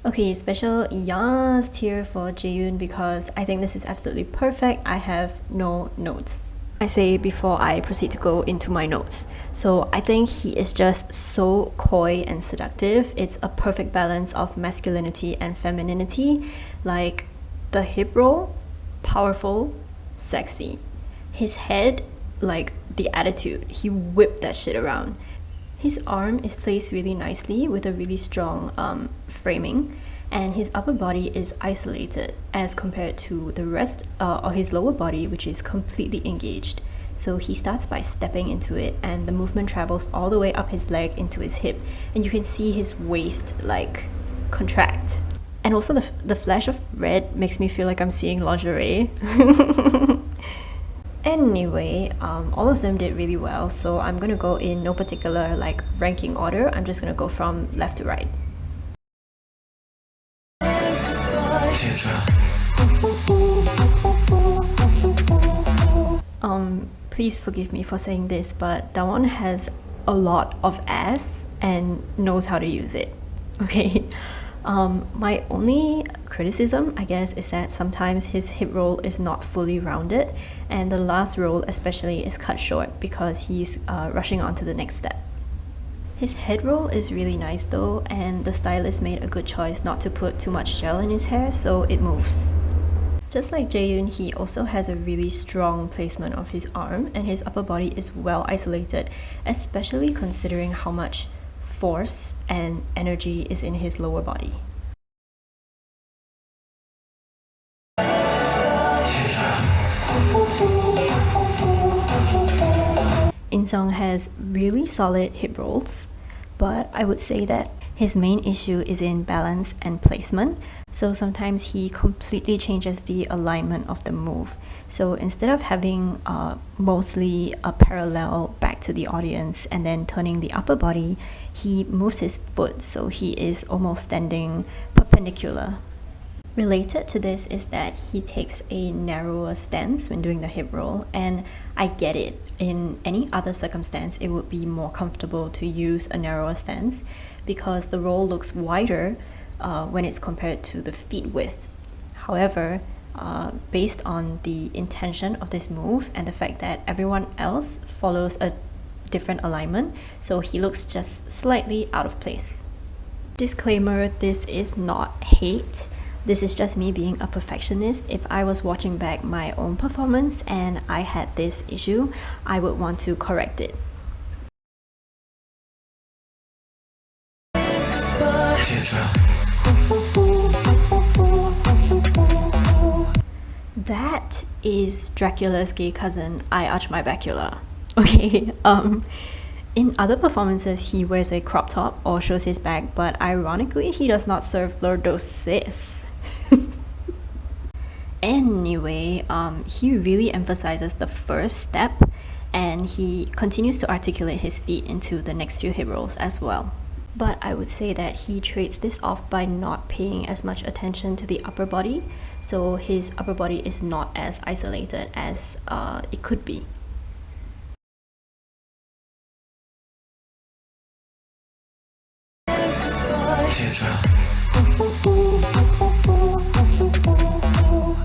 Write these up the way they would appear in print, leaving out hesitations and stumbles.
Okay, special yes tier for Jaeyoon because I think this is absolutely perfect. I have no notes. I say before I proceed to go into my notes. So I think he is just so coy and seductive. It's a perfect balance of masculinity and femininity. Like the hip roll, powerful, sexy. His head, like the attitude, he whipped that shit around. His arm is placed really nicely with a really strong framing, and his upper body is isolated as compared to the rest of his lower body, which is completely engaged. So he starts by stepping into it, and the movement travels all the way up his leg into his hip, and you can see his waist like contract. And also the flash of red makes me feel like I'm seeing lingerie. Anyway, all of them did really well, so I'm gonna go in no particular like ranking order. I'm just gonna go from left to right. Please forgive me for saying this, but Dawon has a lot of ass and knows how to use it. Okay. My only criticism, I guess, is that sometimes his hip roll is not fully rounded, and the last roll especially is cut short because he's rushing on to the next step. His head roll is really nice though, and the stylist made a good choice not to put too much gel in his hair so it moves. Just like Jaeyoon, he also has a really strong placement of his arm, and his upper body is well isolated, especially considering how much force and energy is in his lower body. Inseong has really solid hip rolls, but I would say that his main issue is in balance and placement. So sometimes he completely changes the alignment of the move. So instead of having mostly a parallel back to the audience and then turning the upper body, he moves his foot so he is almost standing perpendicular. Related to this is that he takes a narrower stance when doing the hip roll, and I get it. In any other circumstance, it would be more comfortable to use a narrower stance because the roll looks wider when it's compared to the feet width. However, based on the intention of this move and the fact that everyone else follows a different alignment, so he looks just slightly out of place. Disclaimer, this is not hate. This is just me being a perfectionist. If I was watching back my own performance and I had this issue, I would want to correct it. That is Dracula's gay cousin. I arch my bacula. Okay, in other performances, he wears a crop top or shows his back, but ironically, he does not serve fleur d'osis. Anyway, he really emphasizes the first step, and he continues to articulate his feet into the next few hip rolls as well. But I would say that he trades this off by not paying as much attention to the upper body, so his upper body is not as isolated as it could be.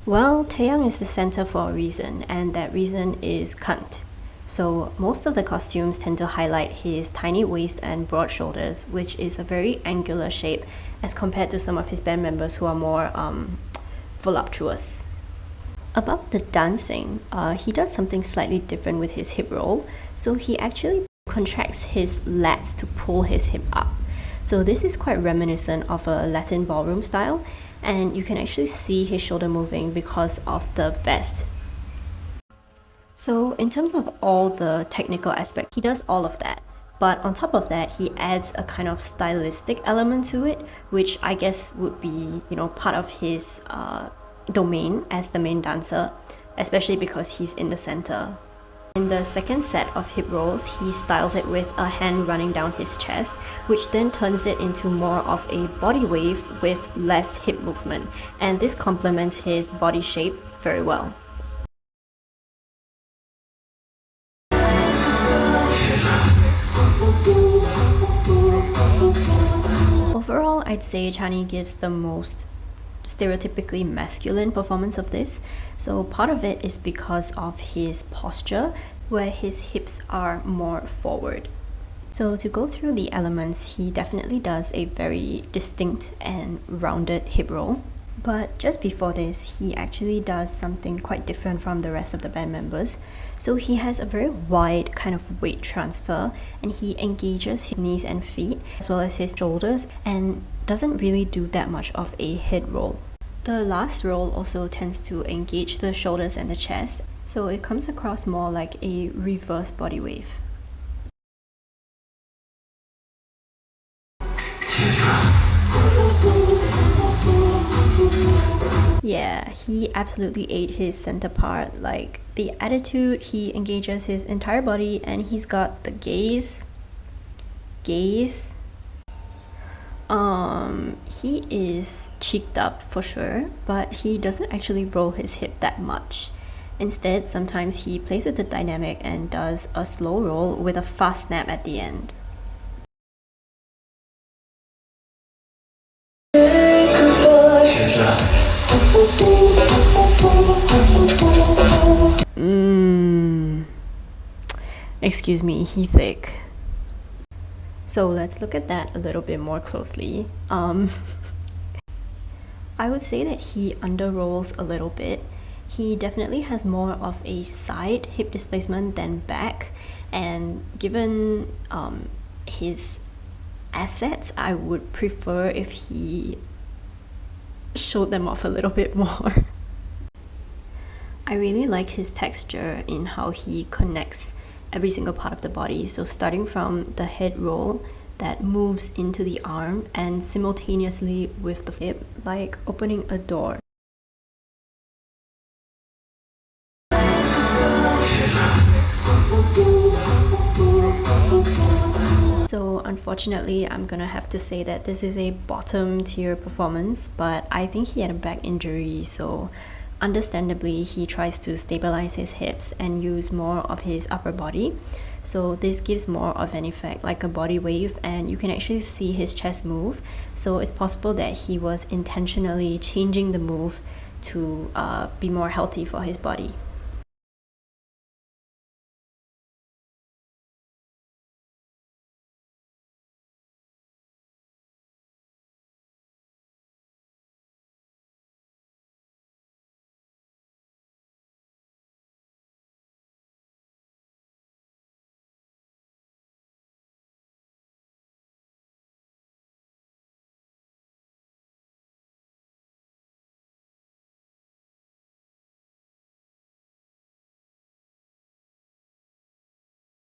Well, Taeyang is the center for a reason, and that reason is cunt. So most of the costumes tend to highlight his tiny waist and broad shoulders, which is a very angular shape as compared to some of his band members who are more voluptuous. About the dancing, he does something slightly different with his hip roll. So he actually contracts his lats to pull his hip up. So this is quite reminiscent of a Latin ballroom style, and you can actually see his shoulder moving because of the vest. So in terms of all the technical aspect, he does all of that. But on top of that, he adds a kind of stylistic element to it, which I guess would be, part of his domain as the main dancer, especially because he's in the center. In the second set of hip rolls, he styles it with a hand running down his chest, which then turns it into more of a body wave with less hip movement, and this complements his body shape very well. Overall, I'd say Chani gives the most stereotypically masculine performance of this. So part of it is because of his posture, where his hips are more forward. So to go through the elements, he definitely does a very distinct and rounded hip roll. But just before this, he actually does something quite different from the rest of the band members. So he has a very wide kind of weight transfer, and he engages his knees and feet as well as his shoulders and doesn't really do that much of a head roll. The last roll also tends to engage the shoulders and the chest, so it comes across more like a reverse body wave. Yeah, he absolutely ate his center part. Like, the attitude, he engages his entire body, and he's got the gaze. He is cheeked up for sure, but he doesn't actually roll his hip that much. Instead, sometimes he plays with the dynamic and does a slow roll with a fast snap at the end. Excuse me, he thick. So let's look at that a little bit more closely. I would say that he underrolls a little bit. He definitely has more of a side hip displacement than back, and given his assets, I would prefer if he showed them off a little bit more. I really like his texture in how he connects every single part of the body. So starting from the head roll that moves into the arm and simultaneously with the hip, like opening a door. So unfortunately, I'm gonna have to say that this is a bottom tier performance, but I think he had a back injury, so understandably he tries to stabilize his hips and use more of his upper body. So this gives more of an effect like a body wave, and you can actually see his chest move. So it's possible that he was intentionally changing the move to be more healthy for his body.